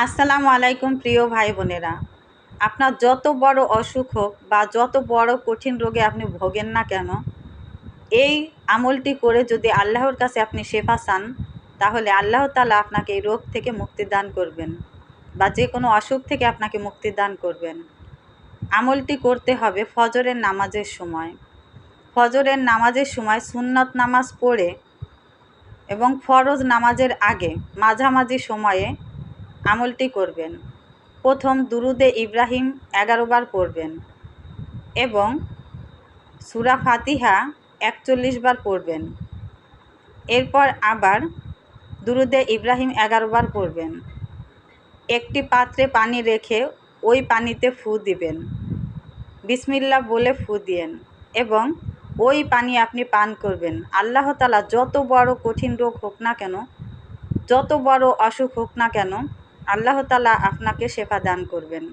আসসালামু আলাইকুম প্রিয় ভাই বোনেরা। আপনার যত বড় অসুখ হোক বা যত বড় কঠিন রোগে আপনি ভোগেন না কেন, এই আমলটি করে যদি আল্লাহর কাছে আপনি শেফা চান, তাহলে আল্লাহ তাআলা আপনাকে এই রোগ থেকে মুক্তি দান করবেন বা যে কোনো অসুখ থেকে আপনাকে মুক্তি দান করবেন। আমলটি করতে হবে ফজরের নামাজের সময়। ফজরের নামাজের সময় সুন্নত নামাজ পড়ে এবং ফরজ নামাজের আগে মাঝামাঝি সময়ে আমলটি করবেন। প্রথম দুরুদে ইব্রাহিম 11 বার পড়বেন এবং সূরা ফাতিহা 41 বার পড়বেন। এরপর আবার দুরুদে ইব্রাহিম 11 বার পড়বেন। একটি পাত্রে পানি রেখে ওই পানিতে ফু দিবেন, বিসমিল্লাহ বলে ফু দিয়েন এবং ওই পানি আপনি পান করবেন। আল্লাহ তাআলা যত বড় কঠিন রোগ হোক না কেন, যত বড় অসুখ হোক না কেন, আল্লাহ তাআলা আপনাকে শেফা দান করবেন।